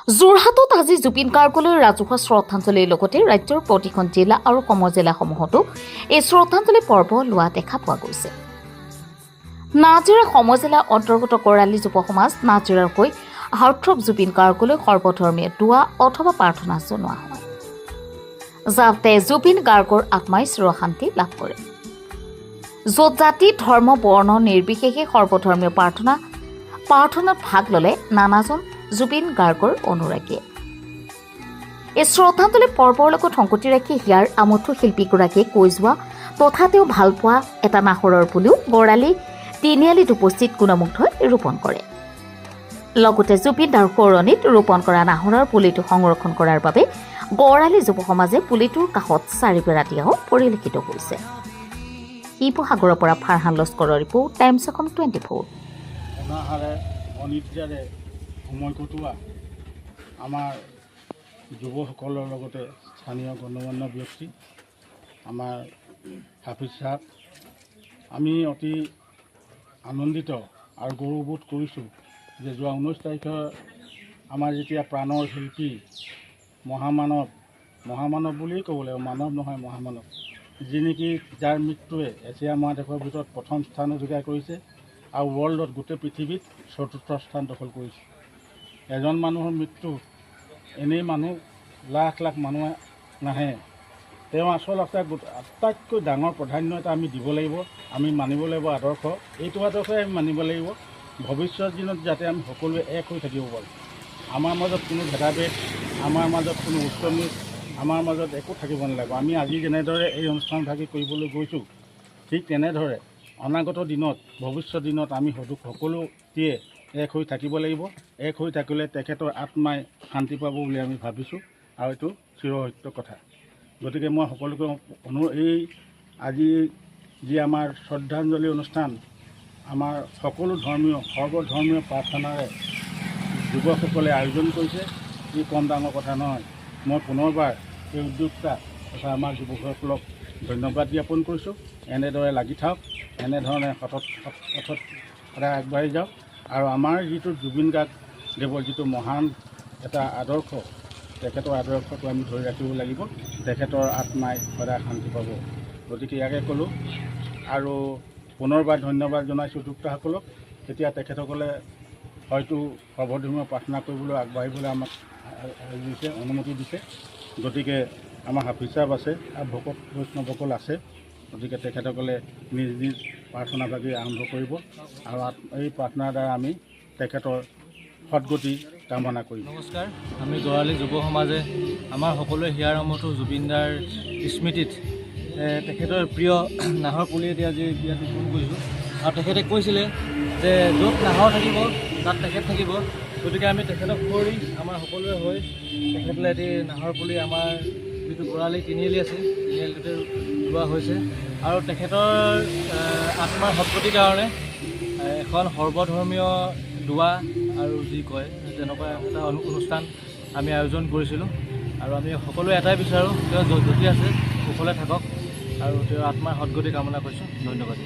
যোৰহাটত আজি জুবিন গাৰ্গলৈ ৰাজহুৱা শ্ৰদ্ধাঞ্জলিৰ লগতে ৰাজ্যৰ প্ৰতিখন জিলা আৰু সমজিলাসমূহতো এই শ্ৰদ্ধাঞ্জলি পৰ্ব লোৱা দেখা পোৱা গৈছে। নাজিৰা সমজিলাৰ অন্তৰ্গত গৰালী যুৱ সমাজ নাজিৰাৰ হৈ হাৰ্টথ্ৰব জুবিন গাৰ্গলৈ সৰ্বধৰ্মীয় দোৱা অথবা প্ৰাৰ্থনা জনোৱা হয়, যাতে জুবিন গাৰ্গৰ আত্মাই চিৰশান্তি লাভ কৰে। য'ত জাতি ধৰ্ম বৰ্ণ নিৰ্বিশেষে সৰ্বধৰ্মীয় প্ৰাৰ্থনাত ভাগ ল'লে নানাজন জুবিন গাৰ্গৰ অনুৰাগীয়ে। এই শ্ৰদ্ধাঞ্জলি পৰ্বৰ লগত সংগতি ৰাখি হিয়াৰ আমঠু শিল্পীগৰাকীয়ে কৈ যোৱা তথা তেওঁ ভালপোৱা এটা নাহৰৰ পুলিও গৰালী তিনিআলিত উপস্থিত গুণমুগ্ধই ৰোপণ কৰে। লগতে জুবিন দাৰ সোঁৱৰণিত ৰোপণ কৰা নাহৰৰ পুলিটো সংৰক্ষণ কৰাৰ বাবে গৰালী যুৱ সমাজে পুলিটোৰ কাষত চাৰিবেৰা দিয়াও পৰিলক্ষিত হৈছে। শিৱসাগৰৰ পৰা ফাৰহান লস্কৰৰ ৰিপৰ্ট, টাইমছ অসম 24। অনাহাৰে অনিদ্ৰাৰে সময় কটোৱা আমাৰ যুৱসকলৰ লগতে স্থানীয় গণ্যমান্য ব্যক্তি আমাৰ হাফিজ সাহেব, আমি অতি আনন্দিত আৰু গৌৰৱবোধ কৰিছোঁ যে যোৱা 19 তাৰিখে আমাৰ যেতিয়া প্ৰাণৰ শিল্পী মহামানৱ বুলিয়েই ক'ব লাগিব, মানৱ নহয় মহামানৱ, যি নেকি যাৰ মৃত্যুৱে এছিয়া মহাদেশৰ ভিতৰত প্ৰথম স্থান অধিকাৰ কৰিছে আৰু ৱৰ্ল্ডত গোটেই পৃথিৱীত 4ৰ্থ স্থান দখল কৰিছে। এজন মানুহৰ মৃত্যু এনেই লাখ লাখ মানুহে নাহে, তেওঁ আচলতে আটাইতকৈ ডাঙৰ প্ৰাধান্য এটা আমি দিব লাগিব, আমি মানিব লাগিব আদৰ্শ, এইটো আদৰ্শই আমি মানিব লাগিব। ভৱিষ্যত দিনত যাতে আমি সকলোৱে এক হৈ থাকিব পাৰোঁ, আমাৰ মাজত কোনো ভেদাভেদ, আমাৰ মাজত কোনো উচ্চ নীচ, আমাৰ মাজত একো থাকিব নালাগিব। আমি আজি যেনেদৰে এই অনুষ্ঠানভাগি কৰিবলৈ গৈছোঁ, ঠিক তেনেদৰে অনাগত দিনত ভৱিষ্যত দিনত আমি সকলোটিয়ে এক হৈ থাকিব লাগিব। এক হৈ থাকিলে তেখেতৰ আত্মাই শান্তি পাব বুলি আমি ভাবিছোঁ আৰু এইটো চিৰসত্য কথা। গতিকে মই সকলোকে এই আজি যি আমাৰ শ্ৰদ্ধাঞ্জলি অনুষ্ঠান, আমাৰ সকলো সৰ্বধৰ্মীয় প্ৰাৰ্থনাৰে যুৱকসকলে আয়োজন কৰিছে, ই কম ডাঙৰ কথা নহয়। মই পুনৰবাৰ এই উদ্যোক্তা তথা আমাৰ যুৱকসকলক ধন্যবাদ জ্ঞাপন কৰিছোঁ। এনেদৰে লাগি থাকক, এনেধৰণে সতত সদায় আগবাঢ়ি যাওক আৰু আমাৰ যিটো জুবিন গাৰ্গদেৱৰ যিটো মহান এটা আদৰ্শ, তেখেতৰ আদৰ্শটো আমি ধৰি ৰাখিব লাগিব। তেখেতৰ আত্মাই সদায় শান্তি পাব। গতিকে ইয়াকে ক'লোঁ আৰু পুনৰবাৰ ধন্যবাদ জনাইছোঁ উদ্যোক্তাসকলক। তেতিয়া তেখেতসকলে হয়তো সৰ্বধৰ্মীয় প্ৰাৰ্থনা কৰিবলৈ আগবাঢ়িবলৈ আমাক দিছে, অনুমতি দিছে। গতিকে আমাৰ হাফিজ সাহেব আছে আৰু ভকত বৈষ্ণৱসকল আছে। গতিকে তেখেতসকলে নিজ নিজ প্ৰাৰ্থনাভাগি আৰম্ভ কৰিব আৰু এই প্ৰাৰ্থনাৰ দ্বাৰা আমি তেখেতৰ সদগতি কামনা কৰিম। নমস্কাৰ, আমি গৰালী যুৱ সমাজে আমাৰ সকলোৱে হিয়াৰ আমঠু জুবিনদাৰ স্মৃতিত তেখেতৰ প্ৰিয় নাহৰ পুলি এতিয়া আজি ইয়াত ৰোপণ কৰিছোঁ আৰু তেখেতে কৈছিলে যে য'ত নাহৰ থাকিব তাত তেখেত থাকিব। গতিকে আমি তেখেতক কৰি আমাৰ সকলোৱে হৈ তেখেতলৈ এটি নাহৰ পুলি আমাৰ যিটো গৰালী তিনিআলি আছে, তিনিআলিটোতে ৰোৱা হৈছে আৰু তেখেতৰ আত্মাৰ সদগতিৰ কাৰণে এখন সৰ্বধৰ্মীয় দোৱা আৰু যি কয় তেনেকুৱা এটা অনুষ্ঠান আমি আয়োজন কৰিছিলোঁ আৰু আমি সকলোৱে এটাই বিচাৰোঁ, তেওঁ য'তে আছে কুশলে থাকক আৰু তেওঁৰ আত্মাৰ সদগতি কামনা কৰিছোঁ। ধন্যবাদ।